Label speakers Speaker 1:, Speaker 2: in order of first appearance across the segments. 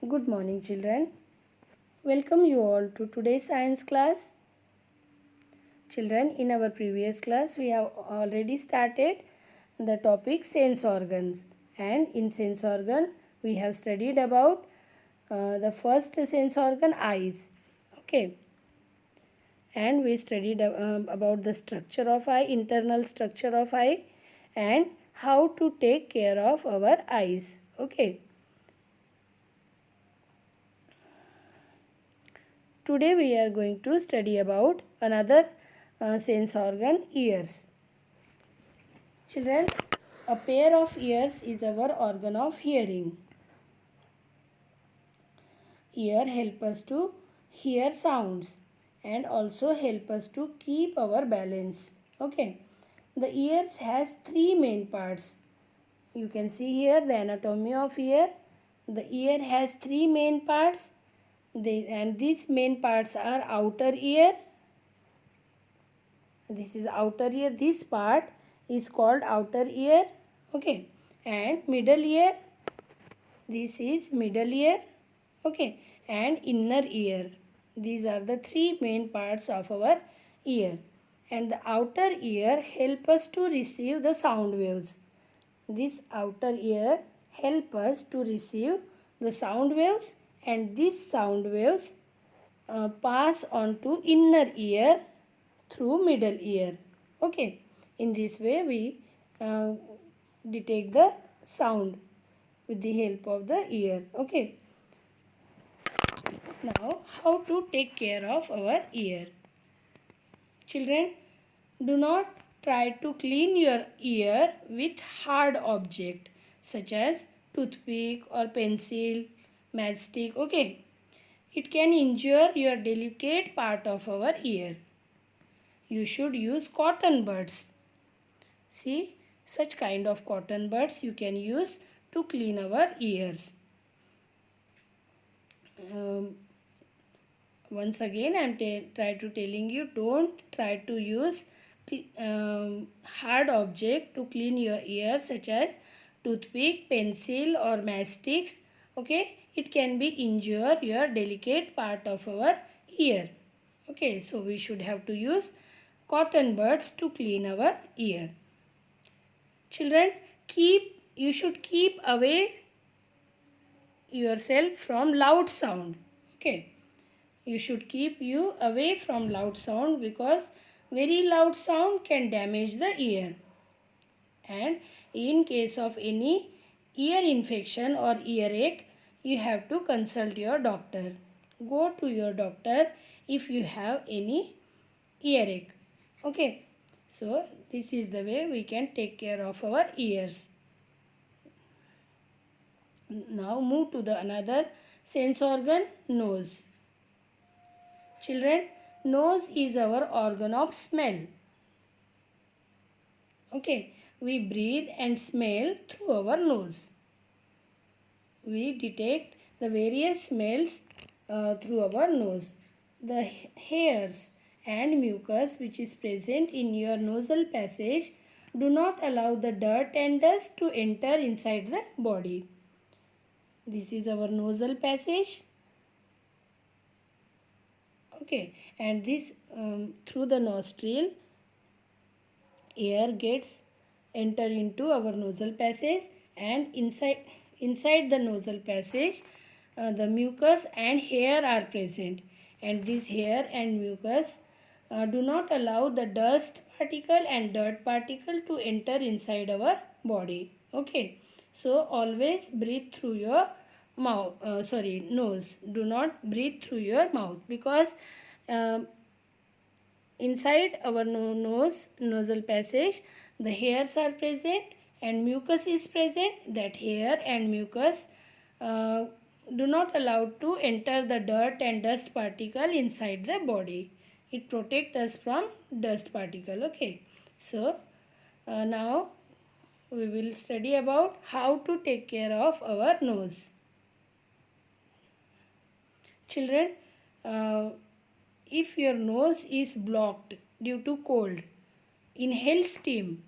Speaker 1: Good morning, children. Welcome you all to today's science class. Children, in our previous class, we have already started the topic sense organs. And in sense organ, we have studied about the first sense organ, eyes. Okay. And we studied about the structure of eye, internal structure of eye, and how to take care of our eyes. Okay. Today we are going to study about another sense organ, ears. Children, a pair of ears is our organ of hearing. Ear help us to hear sounds and also help us to keep our balance. Okay. The ears has three main parts. You can see here the anatomy of ear. The ear has three main parts. And these main parts are outer ear. This is outer ear. This part is called outer ear. Okay. And middle ear. This is middle ear. Okay. And inner ear. These are the three main parts of our ear. And the outer ear help us to receive the sound waves. This outer ear help us to receive the sound waves, and these sound waves pass on to inner ear through middle ear. Okay. In this way we uh, detect the sound with the help of the ear. Okay. Now how to take care of our ear. Children, do not try to clean your ear with hard object such as toothpick or pencil, matchstick. Okay. It can injure your delicate part of our ear. You should use cotton buds. See, such kind of cotton buds you can use to clean our ears. Um, Once again, I am try to telling you, don't try to use hard object to clean your ears such as toothpick, pencil or matchsticks. Okay, it can be injure your delicate part of our ear. Okay, so we should have to use cotton buds to clean our ear. Children, you should keep away yourself from loud sound. Okay, you should keep you away from loud sound because very loud sound can damage the ear. And in case of any ear infection or earache, you have to consult your doctor. Go to your doctor if you have any earache. Okay, so this is the way we can take care of our ears. Now move to the another sense organ, nose. Children, nose is our organ of smell. Okay, we breathe and smell through our nose. We detect the various smells through our nose. The hairs and mucus which is present in your nasal passage do not allow the dirt and dust to enter inside the body. This is our nasal passage. Okay, and this through the nostril air gets enter into our nasal passage, and inside the nasal passage the mucus and hair are present, and this hair and mucus do not allow the dust particle and dirt particle to enter inside our body. Okay, so always breathe through your nose. Do not breathe through your mouth because um, inside our nasal passage, the hairs are present and mucus is present. That hair and mucus uh, do not allow to enter the dirt and dust particle inside the body. It protects us from dust particle. Okay. So, now we will study about how to take care of our nose. Children, if your nose is blocked due to cold, inhale steam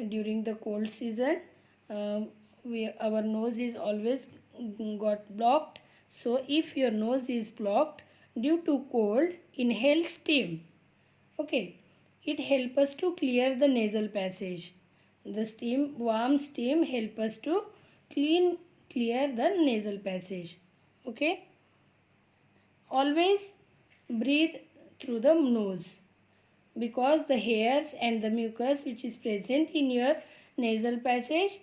Speaker 1: during the cold season. our nose is always got blocked. So if your nose is blocked due to cold, inhale steam. Okay, it helps us to clear the nasal passage. The steam, warm steam help us to clear the nasal passage. Okay, always breathe through the nose, because the hairs and the mucus which is present in your nasal passage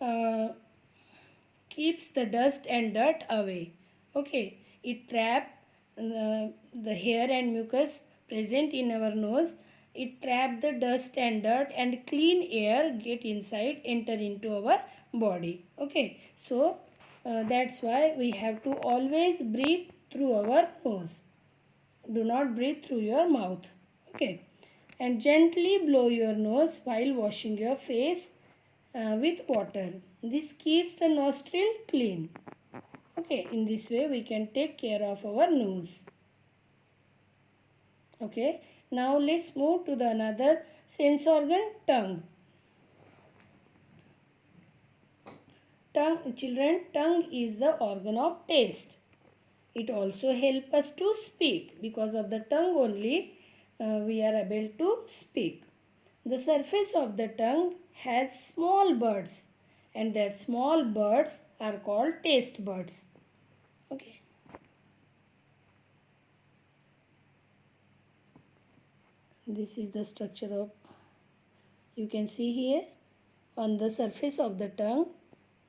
Speaker 1: uh, keeps the dust and dirt away. Okay, it trap the hair and mucus present in our nose. It trap the dust and dirt, and clean air get inside, enter into our body. Okay, so that's why we have to always breathe through our nose. Do not breathe through your mouth. Okay, and gently blow your nose while washing your face with water. This keeps the nostril clean. Okay, in this way we can take care of our nose. Okay, now let's move to the another sense organ, tongue. Children, tongue is the organ of taste. It also helps us to speak. Because of the tongue only we are able to speak. The surface of the tongue has small buds, and that small buds are called taste buds. Okay. This is the structure of, you can see here on the surface of the tongue,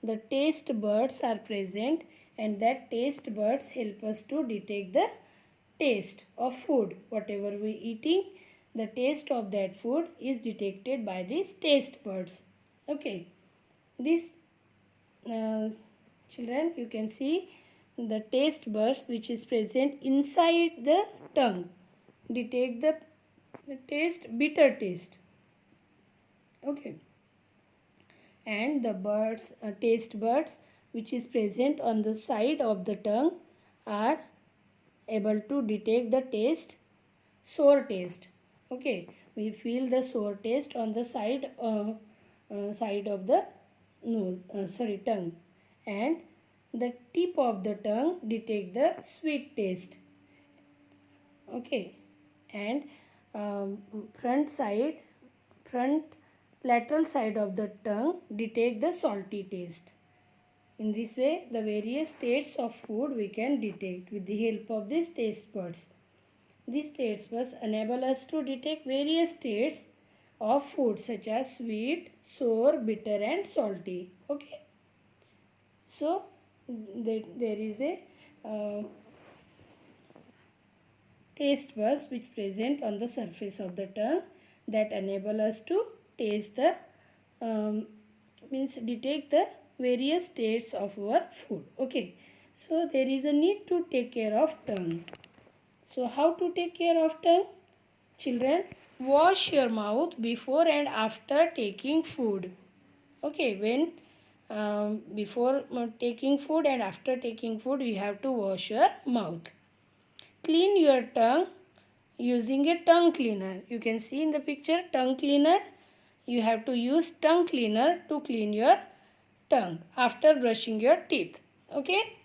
Speaker 1: the taste buds are present, and that taste buds help us to detect the taste of food. Whatever we eating, the taste of that food is detected by these taste buds. Okay, this children, you can see the taste buds which is present inside the tongue detect the taste, bitter taste. Okay, and the taste buds which is present on the side of the tongue are able to detect the taste, sour taste. Okay, we feel the sour taste on the side of the tongue, and the tip of the tongue detect the sweet taste. Okay, and front lateral side of the tongue detect the salty taste. In this way, the various states of food we can detect with the help of these taste buds. These taste buds enable us to detect various states of food such as sweet, sour, bitter and salty. Okay. So, there is a taste buds which present on the surface of the tongue that enable us to taste the detect the various states of our food. Okay, so there is a need to take care of tongue. So how to take care of tongue? Children, wash your mouth before and after taking food. Okay, when before taking food and after taking food, you have to wash your mouth. Clean your tongue using a tongue cleaner. You can see in the picture tongue cleaner. You have to use tongue cleaner to clean your tongue after brushing your teeth. Okay,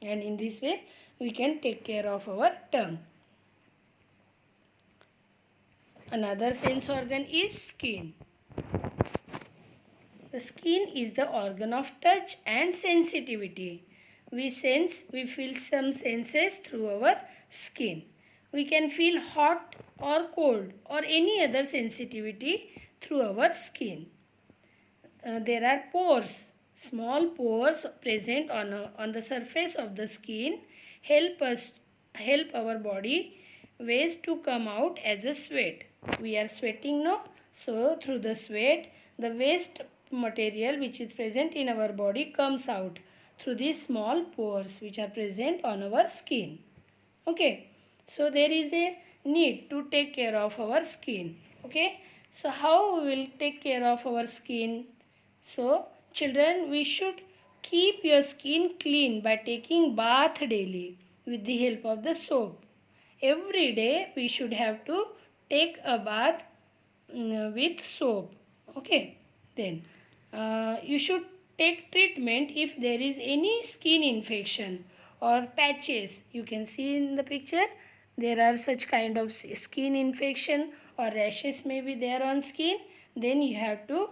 Speaker 1: and in this way we can take care of our tongue. Another sense organ is skin. The skin is the organ of touch and sensitivity. We feel some senses through our skin. We can feel hot or cold or any other sensitivity through our skin. There are pores. Small pores present on the surface of the skin help our body waste to come out as a sweat. We are sweating now, so through the sweat the waste material which is present in our body comes out through these small pores which are present on our skin. Okay, so there is a need to take care of our skin. Okay, so how we will take care of our skin? So children, we should keep your skin clean by taking bath daily with the help of the soap. Every day we should have to take a bath with soap. Okay, then you should take treatment if there is any skin infection or patches. You can see in the picture there are such kind of skin infection or rashes may be there on skin. Then you have to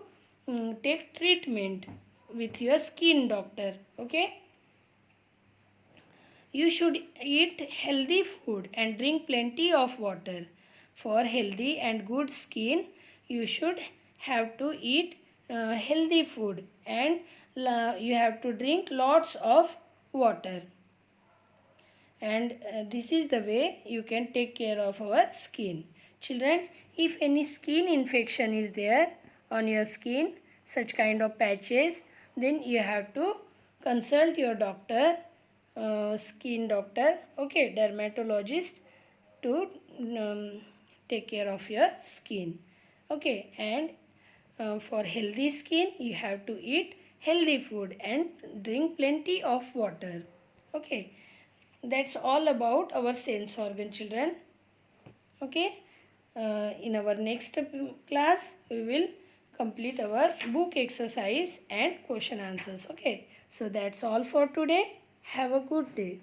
Speaker 1: take treatment with your skin doctor. Okay. You should eat healthy food and drink plenty of water. For healthy and good skin, you should have to eat healthy food and you have to drink lots of water. And this is the way you can take care of our skin. Children, if any skin infection is there on your skin, such kind of patches, then you have to consult your doctor, skin doctor, okay, dermatologist, to take care of your skin. Okay, and for healthy skin you have to eat healthy food and drink plenty of water. Okay, that's all about our sense organ, children. Okay, in our next class we will complete our book exercise and question answers. Okay, so that's all for today. Have a good day.